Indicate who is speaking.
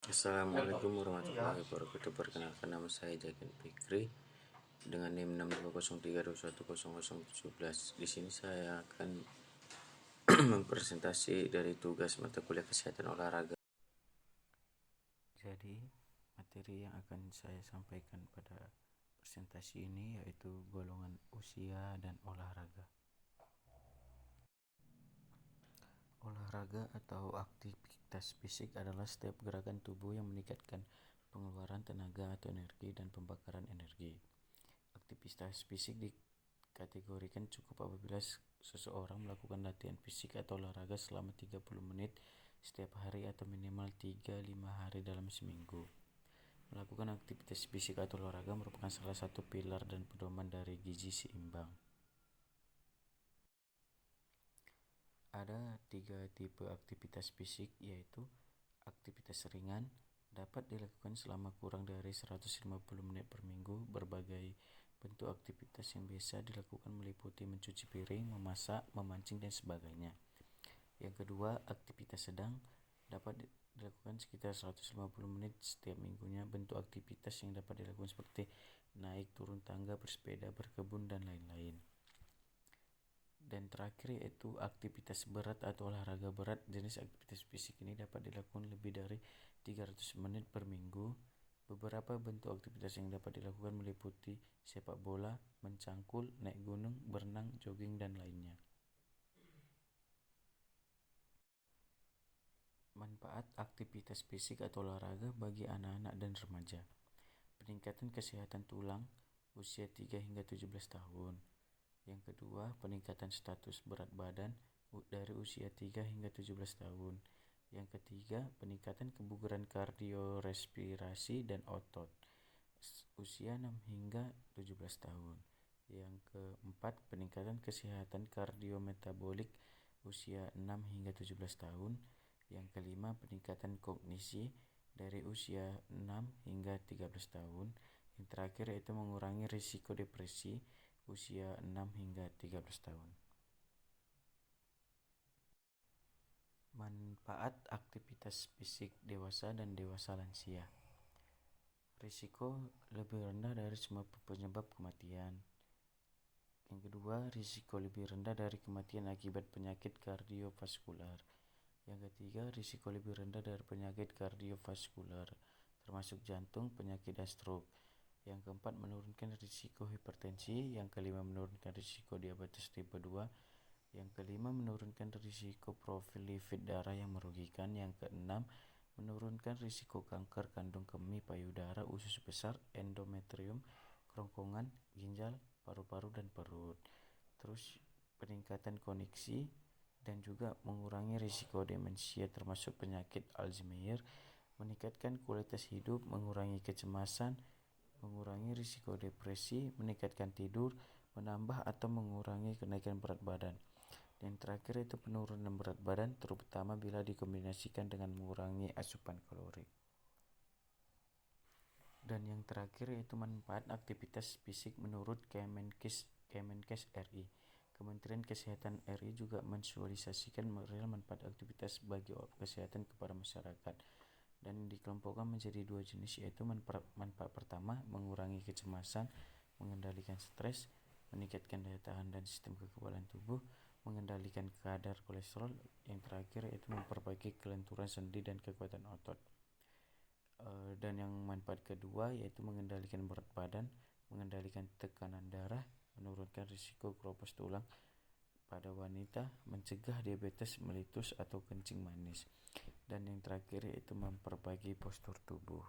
Speaker 1: Assalamualaikum warahmatullahi wabarakatuh. Perkenalkan, nama saya Jakin Fikri dengan NIM 62032121017. Di sini saya akan mempresentasi dari tugas mata kuliah kesehatan olahraga. Jadi, materi yang akan saya sampaikan pada presentasi ini yaitu golongan usia dan olahraga. Olahraga atau aktivitas fisik adalah setiap gerakan tubuh yang meningkatkan pengeluaran tenaga atau energi dan pembakaran energi. Aktivitas fisik dikategorikan cukup apabila seseorang melakukan latihan fisik atau olahraga selama 30 menit setiap hari atau minimal 3-5 hari dalam seminggu. Melakukan aktivitas fisik atau olahraga merupakan salah satu pilar dan pedoman dari gizi seimbang. Ada 3 tipe aktivitas fisik, yaitu aktivitas ringan, dapat dilakukan selama kurang dari 150 menit per minggu. Berbagai bentuk aktivitas yang biasa dilakukan meliputi mencuci piring, memasak, memancing, dan sebagainya. Yang kedua, aktivitas sedang, dapat dilakukan sekitar 150 menit setiap minggunya. Bentuk aktivitas yang dapat dilakukan seperti naik turun tangga, bersepeda, berkebun, dan lain-lain. Dan terakhir yaitu aktivitas berat atau olahraga berat. Jenis aktivitas fisik ini dapat dilakukan lebih dari 300 menit per minggu. Beberapa bentuk aktivitas yang dapat dilakukan meliputi sepak bola, mencangkul, naik gunung, berenang, jogging, dan lainnya. Manfaat aktivitas fisik atau olahraga bagi anak-anak dan remaja. Peningkatan kesehatan tulang usia 3 hingga 17 tahun. Yang kedua, peningkatan status berat badan dari usia 3 hingga 17 tahun. Yang ketiga, peningkatan kebugaran kardiorespirasi dan otot usia 6 hingga 17 tahun. Yang keempat, peningkatan kesehatan kardiometabolik usia 6 hingga 17 tahun. Yang kelima, peningkatan kognisi dari usia 6 hingga 13 tahun. Yang terakhir yaitu mengurangi risiko depresi usia 6 hingga 13 tahun. Manfaat aktivitas fisik dewasa dan dewasa lansia. Risiko lebih rendah dari semua penyebab kematian. Yang kedua, risiko lebih rendah dari kematian akibat penyakit kardiovaskular. Yang ketiga, risiko lebih rendah dari penyakit kardiovaskular, termasuk jantung, penyakit dan stroke. Yang keempat, menurunkan risiko hipertensi. Yang kelima, menurunkan risiko diabetes tipe 2. Yang kelima, menurunkan risiko profil lipid darah yang merugikan. Yang keenam, menurunkan risiko kanker kandung kemih, payudara, usus besar, endometrium, kerongkongan, ginjal, paru-paru, dan perut. Terus peningkatan kognisi dan juga mengurangi risiko demensia termasuk penyakit Alzheimer, meningkatkan kualitas hidup, mengurangi kecemasan, mengurangi risiko depresi, meningkatkan tidur, menambah atau mengurangi kenaikan berat badan. Dan terakhir itu penurunan berat badan, terutama bila dikombinasikan dengan mengurangi asupan kalori. Dan yang terakhir yaitu manfaat aktivitas fisik menurut Kemenkes RI. Kementerian Kesehatan RI juga mensosialisasikan real manfaat aktivitas bagi kesehatan kepada masyarakat, dan dikelompokkan menjadi 2 jenis, yaitu manfaat pertama mengurangi kecemasan, mengendalikan stres, meningkatkan daya tahan dan sistem kekebalan tubuh, mengendalikan kadar kolesterol. Yang terakhir yaitu memperbaiki kelenturan sendi dan kekuatan otot. Dan yang manfaat kedua yaitu mengendalikan berat badan, mengendalikan tekanan darah, menurunkan risiko keropos tulang pada wanita, mencegah diabetes melitus atau kencing manis. Dan yang terakhir yaitu memperbaiki postur tubuh.